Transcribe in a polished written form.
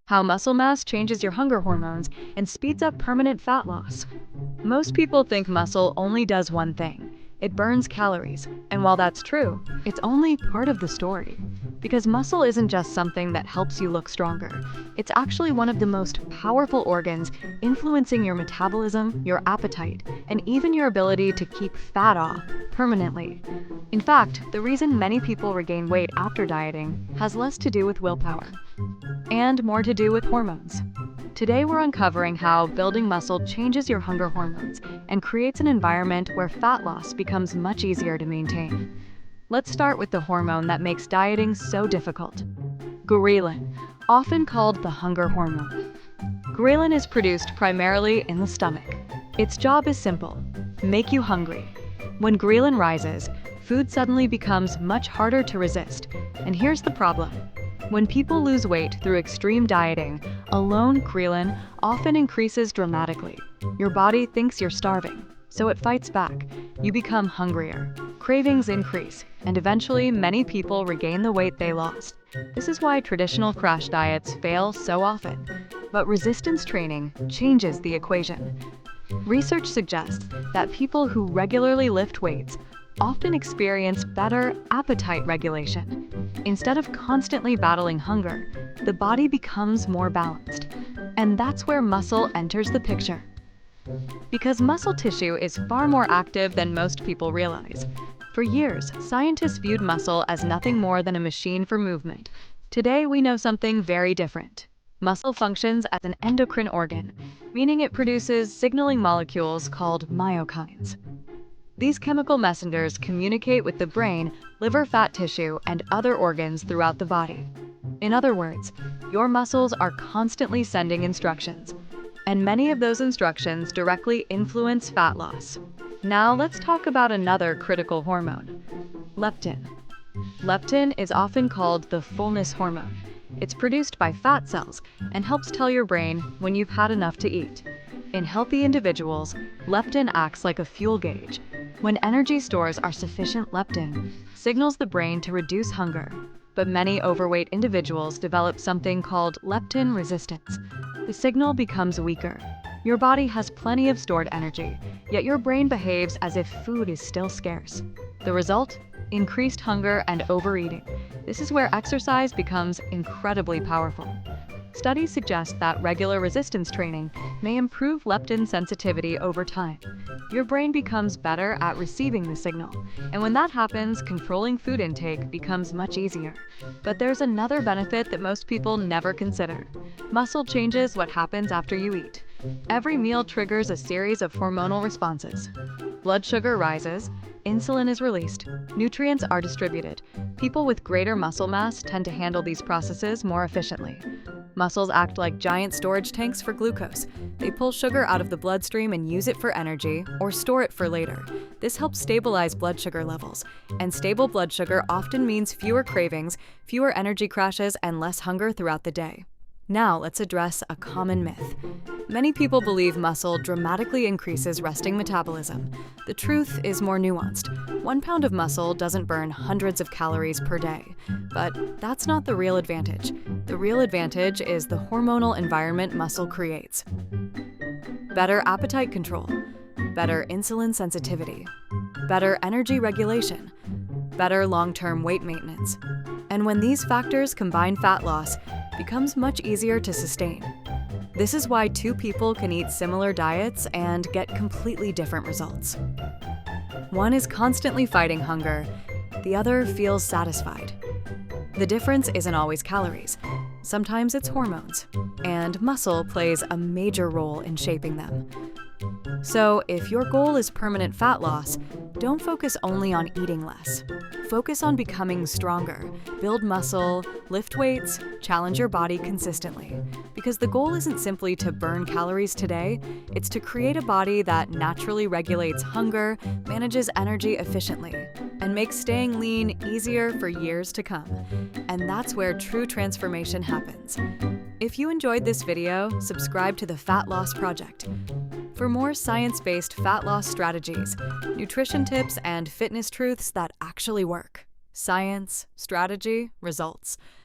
how muscle mass changes your hunger hormones and speeds up permanent fat loss. Most people think muscle only does one thing. It burns calories, and while that's true, it's only part of the story. Because muscle isn't just something that helps you look stronger. It's actually one of the most powerful organs influencing your metabolism, your appetite, and even your ability to keep fat off permanently. In fact, the reason many people regain weight after dieting has less to do with willpower and more to do with hormones. Today we're uncovering how building muscle changes your hunger hormones and creates an environment where fat loss becomes much easier to maintain. Let's start with the hormone that makes dieting so difficult. Ghrelin, often called the hunger hormone. Ghrelin is produced primarily in the stomach. Its job is simple: make you hungry. When ghrelin rises, food suddenly becomes much harder to resist. And here's the problem. When people lose weight through extreme dieting, alone ghrelin often increases dramatically. Your body thinks you're starving, so it fights back. You become hungrier. Cravings increase, and eventually many people regain the weight they lost. This is why traditional crash diets fail so often. But resistance training changes the equation. Research suggests that people who regularly lift weights often experience better appetite regulation. Instead of constantly battling hunger, the body becomes more balanced. And that's where muscle enters the picture. Because muscle tissue is far more active than most people realize. For years, scientists viewed muscle as nothing more than a machine for movement. Today, we know something very different. Muscle functions as an endocrine organ, meaning it produces signaling molecules called myokines. These chemical messengers communicate with the brain, liver, fat tissue, and other organs throughout the body. In other words, your muscles are constantly sending instructions, and many of those instructions directly influence fat loss. Now let's talk about another critical hormone, leptin. Leptin is often called the fullness hormone. It's produced by fat cells and helps tell your brain when you've had enough to eat. In healthy individuals, leptin acts like a fuel gauge. When energy stores are sufficient, leptin signals the brain to reduce hunger. But many overweight individuals develop something called leptin resistance. The signal becomes weaker. Your body has plenty of stored energy, yet your brain behaves as if food is still scarce. The result? Increased hunger and overeating. This is where exercise becomes incredibly powerful. Studies suggest that regular resistance training may improve leptin sensitivity over time. Your brain becomes better at receiving the signal, and when that happens, controlling food intake becomes much easier. But there's another benefit that most people never consider. Muscle changes what happens after you eat. Every meal triggers a series of hormonal responses. Blood sugar rises, insulin is released, nutrients are distributed. People with greater muscle mass tend to handle these processes more efficiently. Muscles act like giant storage tanks for glucose. They pull sugar out of the bloodstream and use it for energy or store it for later. This helps stabilize blood sugar levels. And stable blood sugar often means fewer cravings, fewer energy crashes, and less hunger throughout the day. Now let's address a common myth. Many people believe muscle dramatically increases resting metabolism. The truth is more nuanced. 1 pound of muscle doesn't burn hundreds of calories per day. But that's not the real advantage. The real advantage is the hormonal environment muscle creates. Better appetite control, better insulin sensitivity, better energy regulation, better long-term weight maintenance. And when these factors combine, fat loss becomes much easier to sustain. This is why two people can eat similar diets and get completely different results. One is constantly fighting hunger, the other feels satisfied. The difference isn't always calories. Sometimes it's hormones, and muscle plays a major role in shaping them. So, if your goal is permanent fat loss, don't focus only on eating less. Focus on becoming stronger, build muscle, lift weights, challenge your body consistently. Because the goal isn't simply to burn calories today, it's to create a body that naturally regulates hunger, manages energy efficiently, and makes staying lean easier for years to come. And that's where true transformation happens. If you enjoyed this video, subscribe to the Fat Loss Project. For more science-based fat loss strategies, nutrition tips, and fitness truths that actually work. Science, strategy, results.